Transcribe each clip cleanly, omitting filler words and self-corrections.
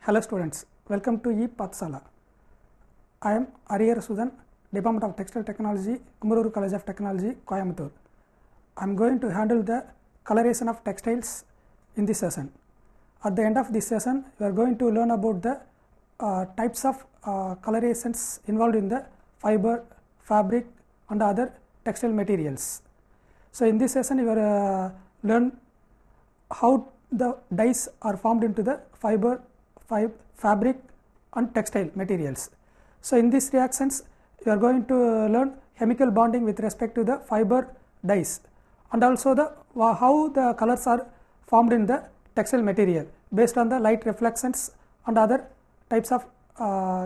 Hello students, welcome to E-Pathsala. I am Ariyar Sudan, Department of Textile Technology, Kumaruru College of Technology, Coimbatore. I am going to handle the coloration of textiles in this session. At the end of this session, we are going to learn about the types of colorations involved in the fiber, fabric and other textile materials. So in this session, you will learn how the dyes are formed into the fiber, fabric and textile materials. So in these reactions, you are going to learn chemical bonding with respect to the fiber dyes, and also the how the colors are formed in the textile material based on the light reflections and other types of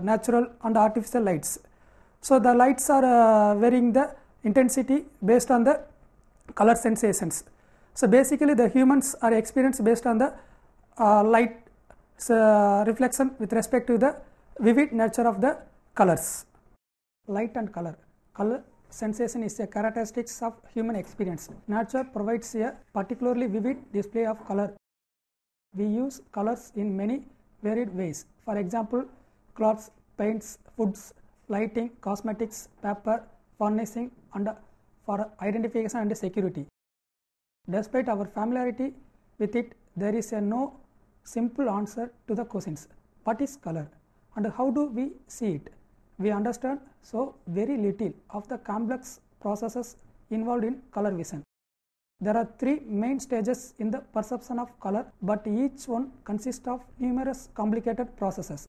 natural and artificial lights. So the lights are varying the intensity based on the color sensations. So basically the humans are experienced based on the light reflection with respect to the vivid nature of the colors. Light and color. Color sensation is a characteristics of human experience. Nature provides a particularly vivid display of color. We use colors in many varied ways. For example, clothes, paints, foods, lighting, cosmetics, paper, furnishing and for identification and security. Despite our familiarity with it, there is no simple answer to the questions. What is color and how do we see it? We understand so very little of the complex processes involved in color vision. There are three main stages in the perception of color, but each one consists of numerous complicated processes.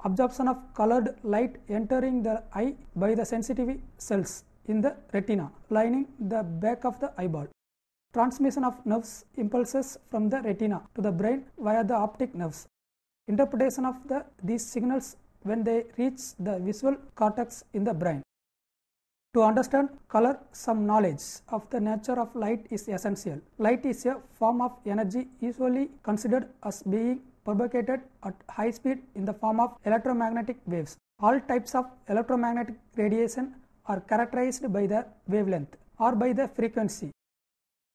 Absorption of colored light entering the eye by the sensitive cells in the retina lining the back of the eyeball. Transmission of nerves impulses from the retina to the brain via the optic nerves. Interpretation of these signals when they reach the visual cortex in the brain. To understand color, some knowledge of the nature of light is essential. Light is a form of energy usually considered as being propagated at high speed in the form of electromagnetic waves. All types of electromagnetic radiation are characterized by the wavelength or by the frequency.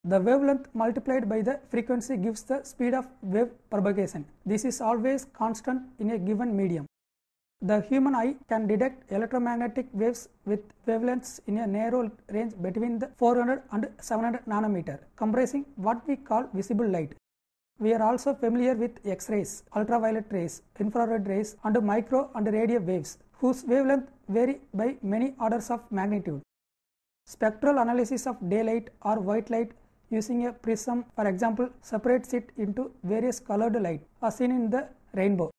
The wavelength multiplied by the frequency gives the speed of wave propagation. This is always constant in a given medium. The human eye can detect electromagnetic waves with wavelengths in a narrow range between the 400 and 700 nanometer, comprising what we call visible light. We are also familiar with X-rays, ultraviolet rays, infrared rays and micro and radio waves, whose wavelength vary by many orders of magnitude. Spectral analysis of daylight or white light using a prism, for example, separates it into various colored light as seen in the rainbow.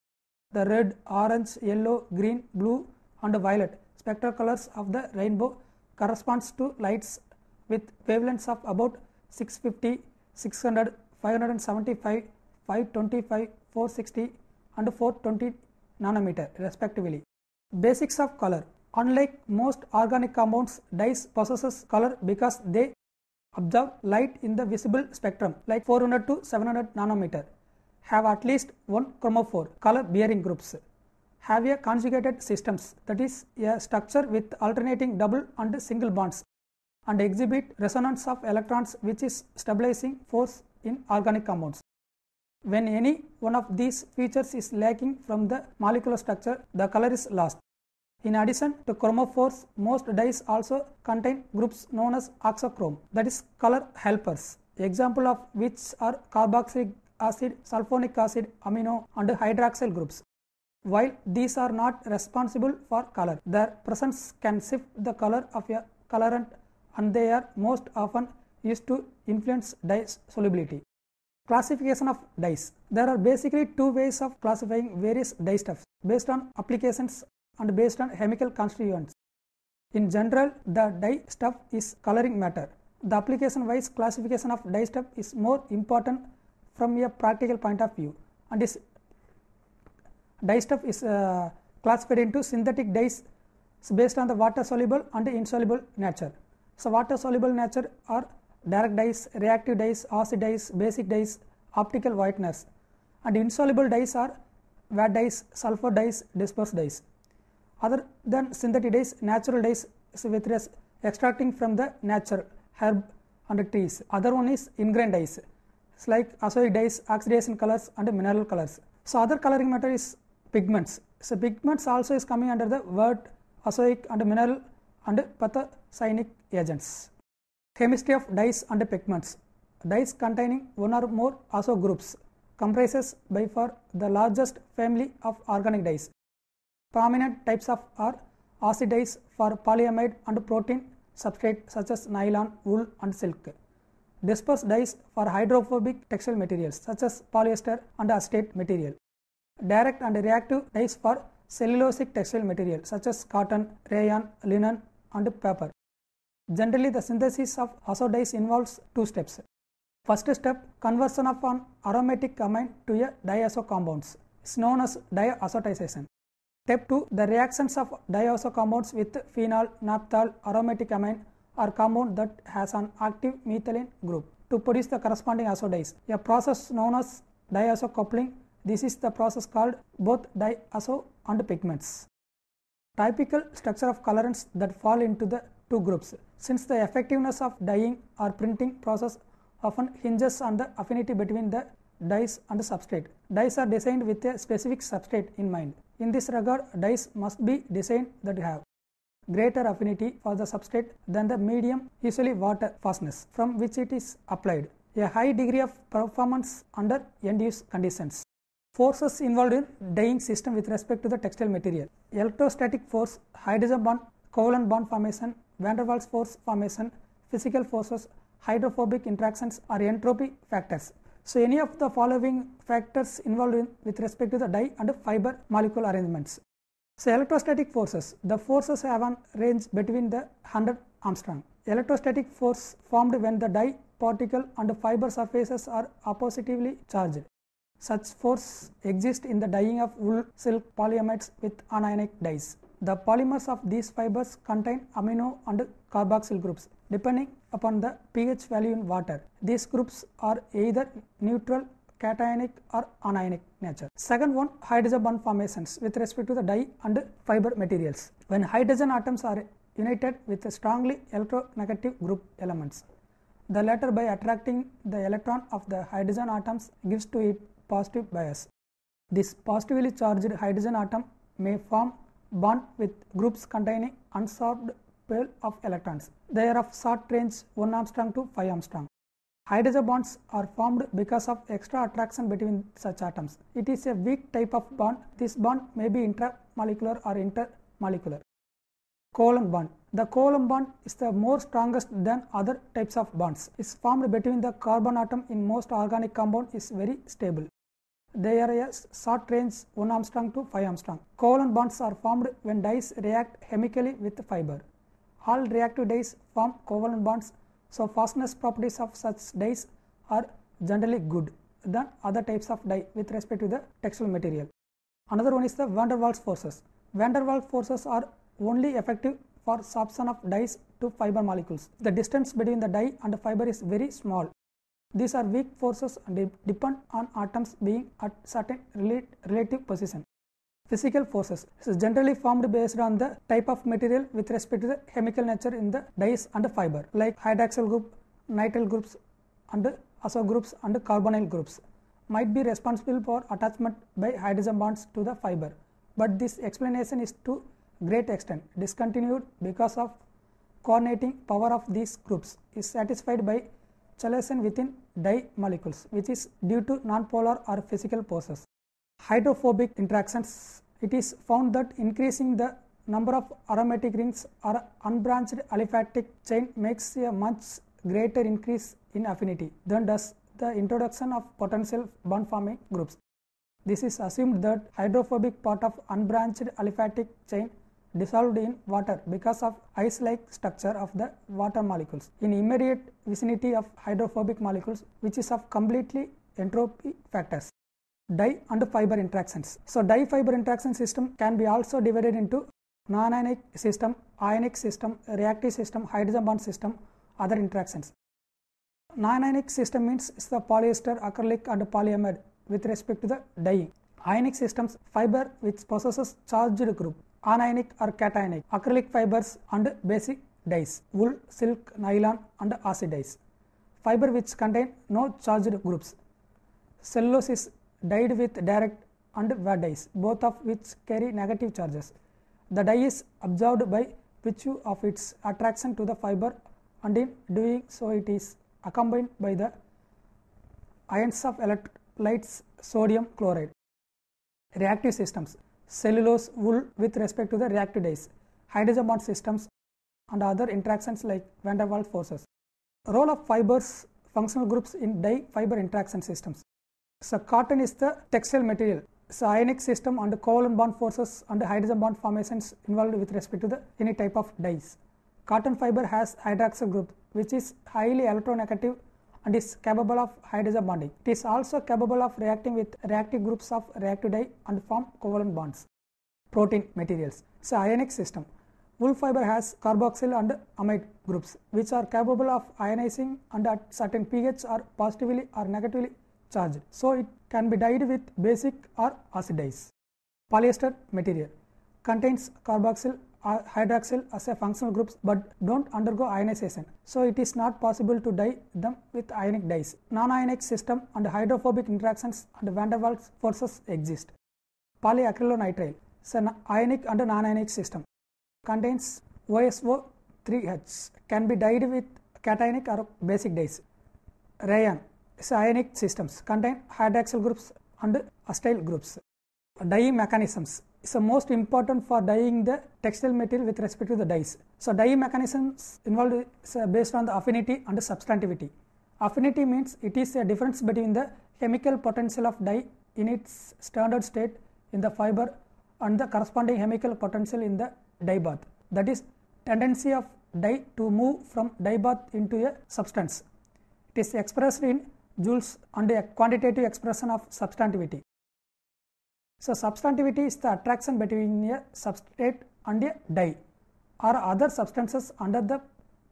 The red, orange, yellow, green, blue and violet spectral colors of the rainbow corresponds to lights with wavelengths of about 650, 600, 575, 525, 460 and 420 nanometer respectively. Basics of color. Unlike most organic compounds, dyes possesses color because they absorb light in the visible spectrum like 400 to 700 nanometer, have at least one chromophore, color bearing groups, have a conjugated systems, that is a structure with alternating double and single bonds, and exhibit resonance of electrons, which is stabilizing force in organic compounds. When any one of these features is lacking from the molecular structure, the color is lost. In addition to chromophores, most dyes also contain groups known as oxochrome, that is color helpers, example of which are carboxylic acid, sulfonic acid, amino and hydroxyl groups. While these are not responsible for color, their presence can shift the color of a colorant and they are most often used to influence dye solubility. Classification of dyes. There are basically two ways of classifying various dye stuffs based on applications and based on chemical constituents. In general, the dye stuff is coloring matter. The application-wise classification of dye stuff is more important from a practical point of view, and this dye stuff is classified into synthetic dyes based on the water-soluble and insoluble nature. So, water-soluble nature are direct dyes, reactive dyes, acid dyes, basic dyes, optical whiteners, and insoluble dyes are wet dyes, sulfur dyes, dispersed dyes. Other than synthetic dyes, natural dyes with extracting from the nature, herb and trees. Other one is ingrained dyes. It's like azoic dyes, oxidation colors and mineral colors. So other coloring matter is pigments. So pigments also is coming under the word azoic and mineral and pathogenic agents. Chemistry of dyes and pigments. Dyes containing one or more azo groups comprises by far the largest family of organic dyes. Prominent types of are acid dyes for polyamide and protein substrate such as nylon, wool and silk. Disperse dyes for hydrophobic textile materials such as polyester and acetate material. Direct and reactive dyes for cellulosic textile material such as cotton, rayon, linen and paper. Generally, the synthesis of azo dyes involves two steps. First step, conversion of an aromatic amine to a diazo compounds is known as diazotization. Step 2, the reactions of diazo compounds with phenol, naphthol, aromatic amine or compound that has an active methylene group to produce the corresponding azo dyes. A process known as diazo coupling. This is the process called both diazo and pigments. Typical structure of colorants that fall into the two groups. Since the effectiveness of dyeing or printing process often hinges on the affinity between the dyes and the substrate. Dyes are designed with a specific substrate in mind. In this regard, dyes must be designed that have greater affinity for the substrate than the medium, usually water fastness, from which it is applied. A high degree of performance under end-use conditions. Forces involved in dyeing system with respect to the textile material. Electrostatic force, hydrogen bond, covalent bond formation, van der Waals force formation, physical forces, hydrophobic interactions are entropy factors. So any of the following factors involved in with respect to the dye and fiber molecule arrangements. So electrostatic forces, the forces have a range between the 100 Armstrong. Electrostatic force formed when the dye particle and fiber surfaces are oppositively charged. Such force exists in the dyeing of wool, silk, polyamides with anionic dyes. The polymers of these fibers contain amino and carboxyl groups depending upon the pH value in water. These groups are either neutral, cationic or anionic nature. Second one, hydrogen bond formations with respect to the dye and fiber materials. When hydrogen atoms are united with strongly electronegative group elements, the latter by attracting the electron of the hydrogen atoms gives to it positive bias. This positively charged hydrogen atom may form bond with groups containing unsorbed pair of electrons. They are of short range 1 Armstrong to 5 Armstrong. Hydrogen bonds are formed because of extra attraction between such atoms. It is a weak type of bond. This bond may be intramolecular or intermolecular. Covalent bond. The covalent bond is the more strongest than other types of bonds. It is formed between the carbon atom in most organic compound is very stable. They are a short range 1 Armstrong to 5 Armstrong. Covalent bonds are formed when dyes react chemically with fiber. All reactive dyes form covalent bonds, so fastness properties of such dyes are generally good than other types of dye with respect to the textile material. Another one is the van der Waals forces. Van der Waals forces are only effective for sorption of dyes to fiber molecules. The distance between the dye and the fiber is very small. These are weak forces and depend on atoms being at certain relative position. Physical forces is generally formed based on the type of material with respect to the chemical nature in the dyes and the fiber, like hydroxyl group, nitrile groups and azo groups and carbonyl groups might be responsible for attachment by hydrogen bonds to the fiber, but this explanation is to great extent discontinued because of coordinating power of these groups is satisfied by chelation within dye molecules, which is due to nonpolar or physical forces. Hydrophobic interactions. It is found that increasing the number of aromatic rings or unbranched aliphatic chain makes a much greater increase in affinity than does the introduction of potential bond forming groups. This is assumed that hydrophobic part of unbranched aliphatic chain dissolved in water because of ice-like structure of the water molecules in immediate vicinity of hydrophobic molecules, which is of completely entropy factors. Dye and fiber interactions. So dye fiber interaction system can be also divided into non-ionic system, ionic system, reactive system, hydrogen bond system, other interactions. Non-ionic system means it's the polyester, acrylic and polyamide with respect to the dyeing. Ionic systems, fiber which possesses charged group, anionic or cationic, acrylic fibers and basic dyes, wool, silk, nylon and acid dyes. Fiber which contain no charged groups. Cellulose is dyed with direct and wet dyes, both of which carry negative charges. The dye is absorbed by virtue of its attraction to the fiber, and in doing so it is accompanied by the ions of electrolytes sodium chloride. Reactive systems: cellulose, wool with respect to the reactive dyes, hydrogen bond systems, and other interactions like van der Waals forces. Role of fibers, functional groups in dye-fiber interaction systems. So cotton is the textile material. So ionic system and covalent bond forces and hydrogen bond formations involved with respect to any type of dyes. Cotton fiber has hydroxyl group, which is highly electronegative and is capable of hydrogen bonding. It is also capable of reacting with reactive groups of reactive dye and form covalent bonds. Protein materials. So ionic system. Wool fiber has carboxyl and amide groups, which are capable of ionizing and at certain pH are positively or negatively charged. So it can be dyed with basic or acid dyes. Polyester material contains carboxyl or hydroxyl as a functional groups but don't undergo ionization. So it is not possible to dye them with ionic dyes. Non-ionic system and hydrophobic interactions and van der Waals forces exist. Polyacrylonitrile is an ionic and non-ionic system. Contains OSO3H, can be dyed with cationic or basic dyes. Rayon is ionic systems, contain hydroxyl groups and acetyl groups. Dyeing mechanisms is the most important for dyeing the textile material with respect to the dyes. So dyeing mechanisms involved is based on the affinity and substantivity. Affinity means it is a difference between the chemical potential of dye in its standard state in the fiber and the corresponding chemical potential in the dye bath, that is tendency of dye to move from dye bath into a substance. It is expressed in joules and a quantitative expression of substantivity. So substantivity is the attraction between a substrate and a dye or other substances under the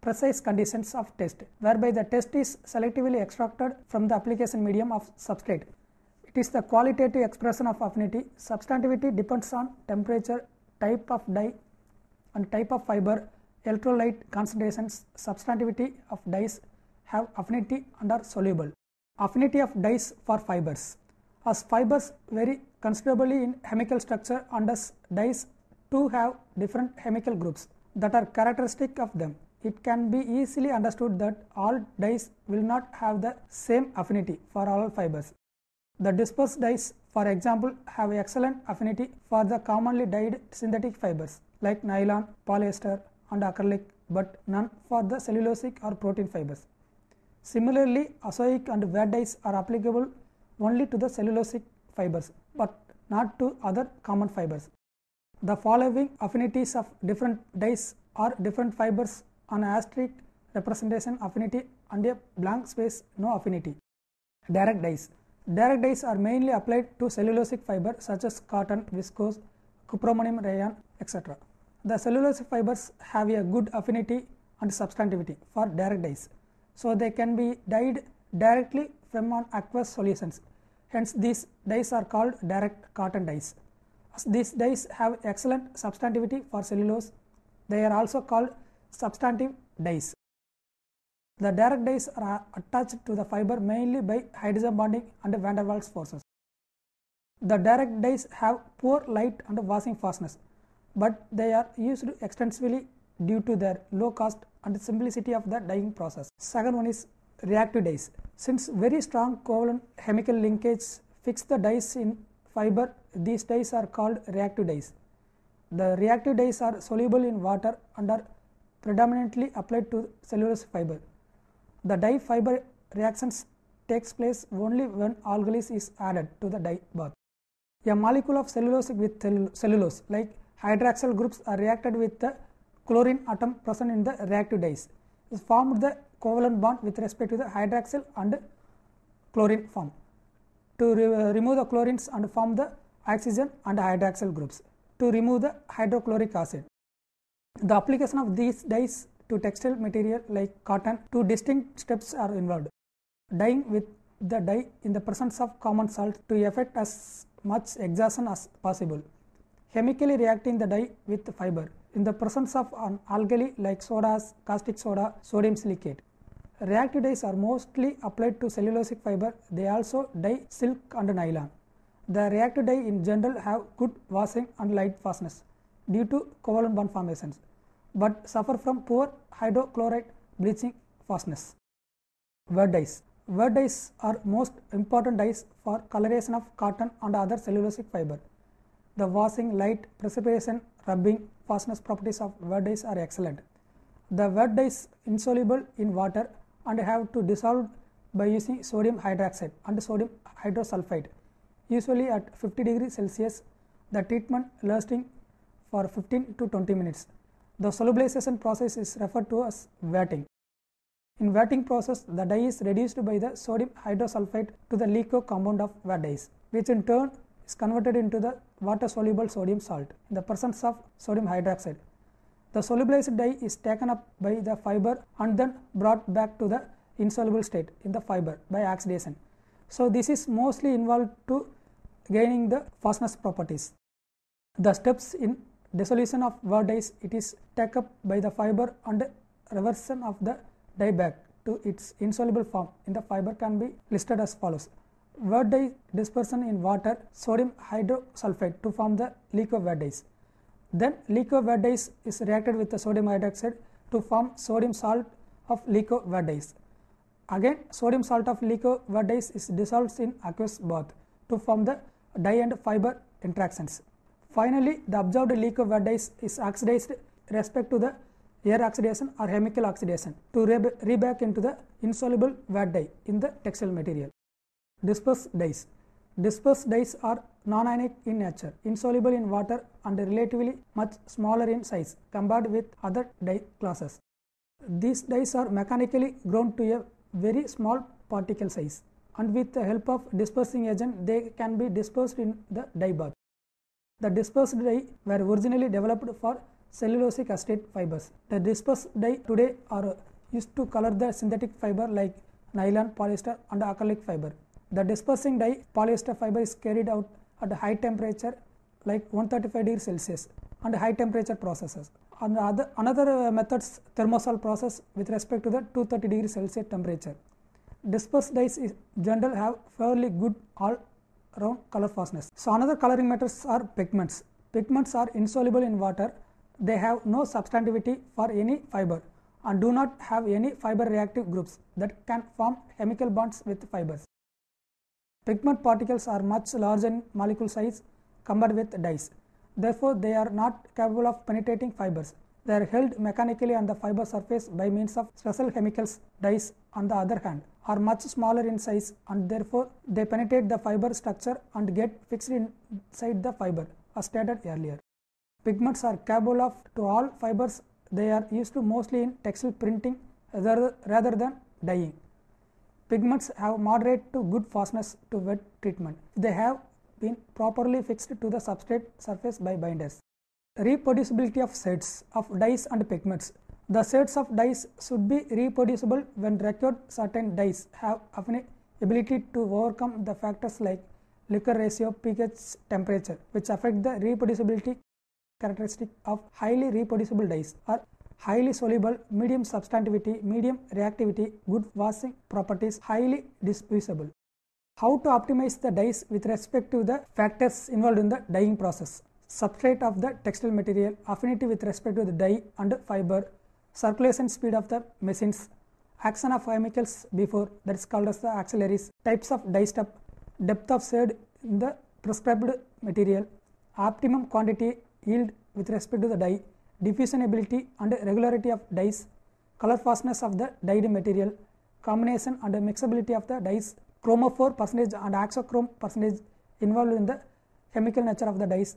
precise conditions of test, whereby the test is selectively extracted from the application medium of substrate. It is the qualitative expression of affinity. Substantivity depends on temperature, type of dye and type of fiber, electrolyte concentrations. Substantivity of dyes have affinity and are soluble. Affinity of dyes for fibers. As fibers vary considerably in chemical structure and as dyes too have different chemical groups that are characteristic of them, it can be easily understood that all dyes will not have the same affinity for all fibers. The dispersed dyes, for example, have excellent affinity for the commonly dyed synthetic fibers like nylon, polyester and acrylic, but none for the cellulosic or protein fibers. Similarly, azoic and wet dyes are applicable only to the cellulosic fibers but not to other common fibers. The following affinities of different dyes are different fibers on asterisk representation affinity and a blank space no affinity. Direct dyes. Direct dyes are mainly applied to cellulosic fiber such as cotton, viscose, cupramonium rayon, etc. The cellulosic fibers have a good affinity and substantivity for direct dyes, so they can be dyed directly from on aqueous solutions. Hence, these dyes are called direct cotton dyes. As these dyes have excellent substantivity for cellulose, they are also called substantive dyes. The direct dyes are attached to the fiber mainly by hydrogen bonding and van der Waals forces. The direct dyes have poor light and washing fastness, but they are used extensively due to their low cost and simplicity of the dyeing process. Second one is reactive dyes. Since very strong covalent chemical linkage fix the dyes in fiber, these dyes are called reactive dyes. The reactive dyes are soluble in water and are predominantly applied to cellulose fiber. The dye fiber reactions takes place only when algalis is added to the dye bath. A molecule of cellulose with cellulose like hydroxyl groups are reacted with the chlorine atom present in the reactive dyes. It formed the covalent bond with respect to the hydroxyl and chlorine form to remove the chlorines and form the oxygen and hydroxyl groups to remove the hydrochloric acid. The application of these dyes to textile material like cotton, two distinct steps are involved. Dyeing with the dye in the presence of common salt to effect as much exhaustion as possible. Chemically reacting the dye with the fiber in the presence of an alkali like sodas, caustic soda, sodium silicate. Reactive dyes are mostly applied to cellulosic fiber. They also dye silk and nylon. The reactive dye in general have good washing and light fastness due to covalent bond formations, but suffer from poor hydrochloride bleaching fastness. Wet dyes. Wet dyes are most important dyes for coloration of cotton and other cellulosic fiber. The washing, light, precipitation, rubbing, fastness properties of wet dyes are excellent. The wet dyes insoluble in water and have to dissolve by using sodium hydroxide and sodium hydrosulfide, usually at 50 degrees Celsius, the treatment lasting for 15 to 20 minutes. The solubilization process is referred to as wetting. In wetting process, the dye is reduced by the sodium hydrosulfide to the liquid compound of wet dyes, which in turn is converted into the water-soluble sodium salt in the presence of sodium hydroxide. The solubilized dye is taken up by the fiber and then brought back to the insoluble state in the fiber by oxidation. So, this is mostly involved to gaining the fastness properties. The steps in dissolution of wet dyes, it is taken up by the fiber and reversion of the dye back to its insoluble form in the fiber can be listed as follows. Wet dye dispersion in water, sodium hydrosulfide to form the liquid wet dyes. Then liquid wet dyes is reacted with the sodium hydroxide to form sodium salt of liquid wet dyes. Again, sodium salt of liquid wet dyes is dissolved in aqueous bath to form the dye and fiber interactions. Finally, the absorbed liquid wet dyes is oxidized respect to the air oxidation or chemical oxidation to reback into the insoluble wet dye in the textile material. Dispersed dyes. Dispersed dyes are non-ionic in nature, insoluble in water and relatively much smaller in size compared with other dye classes. These dyes are mechanically ground to a very small particle size, and with the help of dispersing agent they can be dispersed in the dye bath. The dispersed dye were originally developed for cellulosic acetate fibers. The dispersed dye today are used to color the synthetic fiber like nylon, polyester and acrylic fiber. The dispersing dye polyester fiber is carried out at a high temperature like 135 degrees Celsius and high temperature processes. And another methods thermosol process with respect to the 230 degrees Celsius temperature. Dispersed dyes in general have fairly good all around color fastness. So, another coloring methods are pigments. Pigments are insoluble in water. They have no substantivity for any fiber and do not have any fiber reactive groups that can form chemical bonds with fibers. Pigment particles are much larger in molecule size compared with dyes. Therefore, they are not capable of penetrating fibers. They are held mechanically on the fiber surface by means of special chemicals. Dyes, on the other hand, are much smaller in size and therefore they penetrate the fiber structure and get fixed inside the fiber, as stated earlier. Pigments are capable of to all fibers. They are used to mostly in textile printing rather than dyeing. Pigments have moderate to good fastness to wet treatment. They have been properly fixed to the substrate surface by binders. Reproducibility of shades of dyes and pigments. The shades of dyes should be reproducible when required. Certain dyes have ability to overcome the factors like liquor ratio, pH, temperature, which affect the reproducibility characteristic of highly reproducible dyes are highly soluble, medium substantivity, medium reactivity, good washing properties, highly diffusible. How to optimize the dyes with respect to the factors involved in the dyeing process? Substrate of the textile material, affinity with respect to the dye and fiber, circulation speed of the machines, action of chemicals before, that is called as the auxiliaries, types of dye step, depth of shade in the prescribed material, optimum quantity, yield with respect to the dye, diffusion ability and regularity of dyes, color fastness of the dyed material, combination and mixability of the dyes, chromophore percentage and oxochrome percentage involved in the chemical nature of the dyes.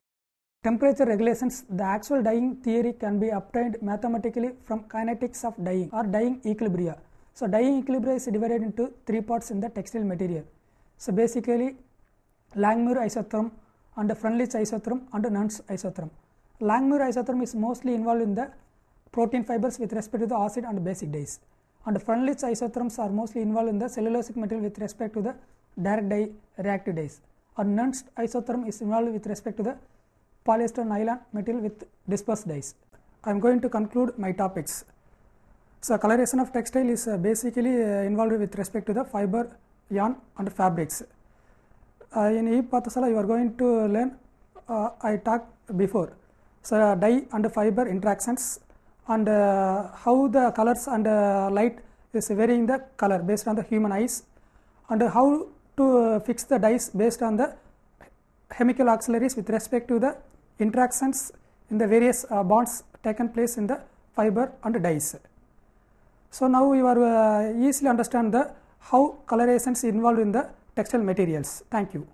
Temperature regulations. The actual dyeing theory can be obtained mathematically from kinetics of dyeing or dyeing equilibria. So, dyeing equilibria is divided into three parts in the textile material. So, basically Langmuir isotherm and Freundlich isotherm and Nernst isotherm. Langmuir isotherm is mostly involved in the protein fibers with respect to the acid and basic dyes, and Freundlich isotherms are mostly involved in the cellulosic material with respect to the direct dye reactive dyes, and Nernst isotherm is involved with respect to the polyester nylon material with dispersed dyes. I am going to conclude my topics. So, coloration of textile is basically involved with respect to the fiber, yarn and fabrics. in E-Pathasala you are going to learn, I talked before, so dye and fiber interactions, and how the colors and light is varying the color based on the human eyes, and how to fix the dyes based on the chemical auxiliaries with respect to the interactions in the various bonds taken place in the fiber and dyes. So now you are easily understand the how coloration is involved in the textile materials. Thank you.